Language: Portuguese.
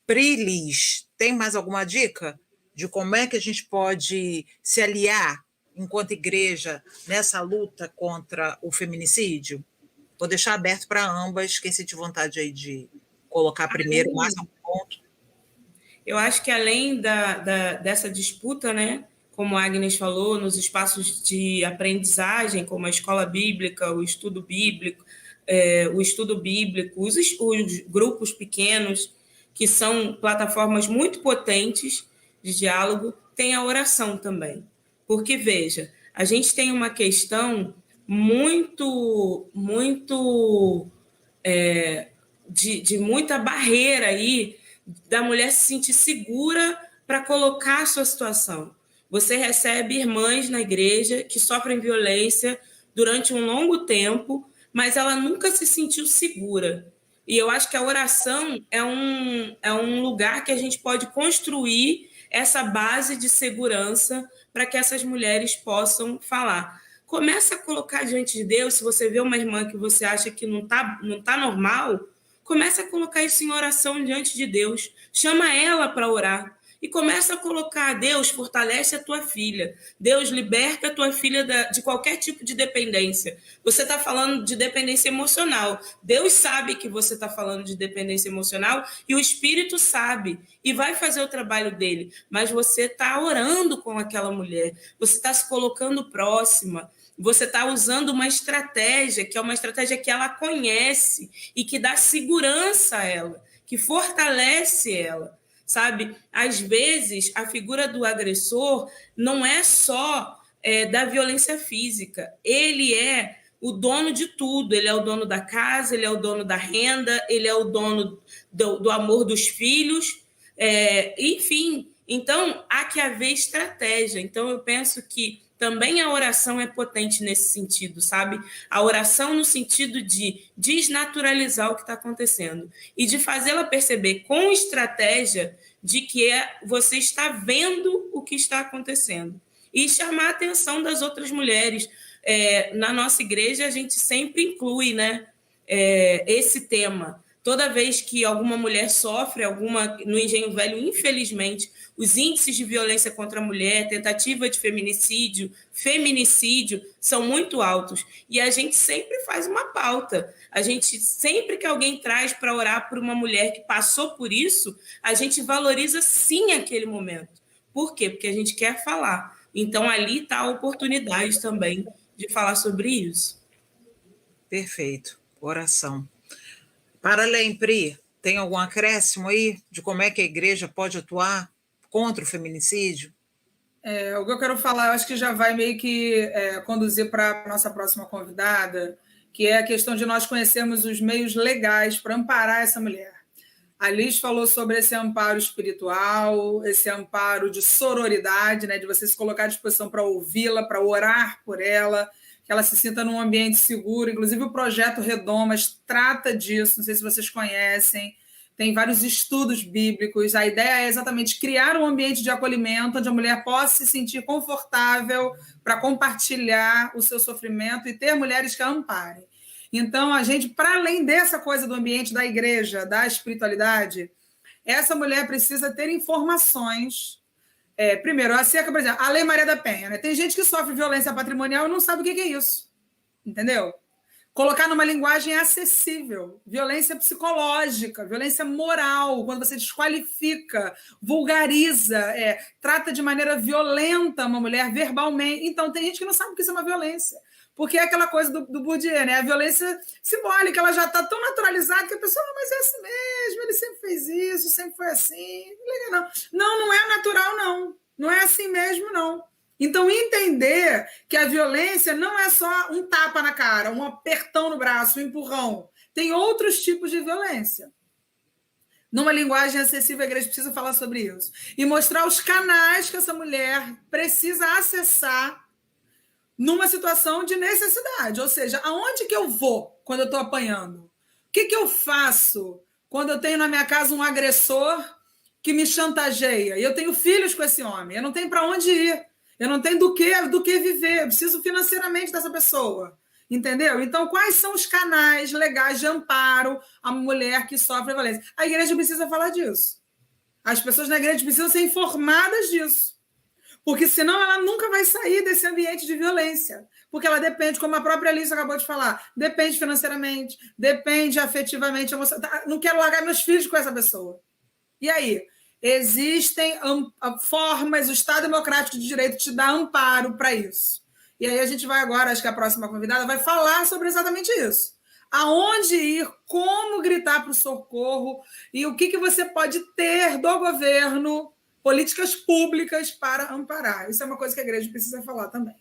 Prilis, tem mais alguma dica de como é que a gente pode se aliar enquanto igreja nessa luta contra o feminicídio? Vou deixar aberto para ambas, quem sentir vontade aí de colocar primeiro mais um ponto. Eu acho que além dessa disputa, né, como a Agnes falou, nos espaços de aprendizagem, como a escola bíblica, o estudo bíblico, os grupos pequenos, que são plataformas muito potentes de diálogo, tem a oração também. Porque, veja, a gente tem uma questão de muita barreira aí da mulher se sentir segura para colocar a sua situação. Você recebe irmãs na igreja que sofrem violência durante um longo tempo, mas ela nunca se sentiu segura. E eu acho que a oração é um lugar que a gente pode construir essa base de segurança para que essas mulheres possam falar. Começa a colocar diante de Deus, se você vê uma irmã que você acha que não tá normal, começa a colocar isso em oração diante de Deus. Chama ela para orar. E começa a colocar: Deus, fortalece a tua filha. Deus, liberta a tua filha de qualquer tipo de dependência. Você está falando de dependência emocional. Deus sabe que você está falando de dependência emocional e o Espírito sabe e vai fazer o trabalho dele. Mas você está orando com aquela mulher. Você está se colocando próxima. Você está usando uma estratégia, que é uma estratégia que ela conhece e que dá segurança a ela, que fortalece ela, sabe? Às vezes, a figura do agressor não é só da violência física. Ele é o dono de tudo. Ele é o dono da casa, ele é o dono da renda, ele é o dono do amor dos filhos, enfim. Então, há que haver estratégia. Então, eu penso que também a oração é potente nesse sentido, sabe? A oração no sentido de desnaturalizar o que está acontecendo e de fazê-la perceber com estratégia de que você está vendo o que está acontecendo e chamar a atenção das outras mulheres. Na nossa igreja, a gente sempre inclui, né, esse tema. Toda vez que alguma mulher sofre no Engenho Velho, infelizmente, os índices de violência contra a mulher, tentativa de feminicídio, são muito altos. E a gente sempre faz uma pauta. A gente, sempre que alguém traz para orar por uma mulher que passou por isso, a gente valoriza sim aquele momento. Por quê? Porque a gente quer falar. Então, ali está a oportunidade também de falar sobre isso. Perfeito. Oração. Para além, Pri, tem algum acréscimo aí de como é que a igreja pode atuar contra o feminicídio? O que eu quero falar, eu acho que já vai meio que conduzir para a nossa próxima convidada, que é a questão de nós conhecermos os meios legais para amparar essa mulher. A Liz falou sobre esse amparo espiritual, esse amparo de sororidade, né, de você se colocar à disposição para ouvi-la, para orar por ela, que ela se sinta num ambiente seguro. Inclusive, o projeto Redomas trata disso, não sei se vocês conhecem, tem vários estudos bíblicos. A ideia é exatamente criar um ambiente de acolhimento onde a mulher possa se sentir confortável para compartilhar o seu sofrimento e ter mulheres que a amparem. Então, a gente, para além dessa coisa do ambiente da igreja, da espiritualidade, essa mulher precisa ter informações. Primeiro, acerca, por exemplo, a Lei Maria da Penha. Né? Tem gente que sofre violência patrimonial e não sabe o que é isso. Entendeu? Colocar numa linguagem acessível, violência psicológica, violência moral, quando você desqualifica, vulgariza, trata de maneira violenta uma mulher verbalmente. Então, tem gente que não sabe que isso é uma violência. Porque é aquela coisa do Bourdieu, né? A violência simbólica, ela já está tão naturalizada que a pessoa, não, mas é assim mesmo, ele sempre fez isso, sempre foi assim. Não é natural, não. Não é assim mesmo, não. Então, entender que a violência não é só um tapa na cara, um apertão no braço, um empurrão. Tem outros tipos de violência. Numa linguagem acessível, a igreja precisa falar sobre isso. E mostrar os canais que essa mulher precisa acessar numa situação de necessidade. Ou seja, aonde que eu vou quando eu estou apanhando? O que eu faço quando eu tenho na minha casa um agressor que me chantageia? E eu tenho filhos com esse homem. Eu não tenho para onde ir. Eu não tenho do que viver. Eu preciso financeiramente dessa pessoa. Entendeu? Então, quais são os canais legais de amparo à mulher que sofre violência? A igreja precisa falar disso. As pessoas na igreja precisam ser informadas disso. Porque senão ela nunca vai sair desse ambiente de violência. Porque ela depende, como a própria Alice acabou de falar, depende financeiramente, depende afetivamente, não quero largar meus filhos com essa pessoa. E aí? Existem formas, o Estado Democrático de Direito te dá amparo para isso. E aí a gente vai agora, acho que a próxima convidada vai falar sobre exatamente isso. Aonde ir, como gritar para o socorro e o que você pode ter do governo, políticas públicas para amparar. Isso é uma coisa que a igreja precisa falar também.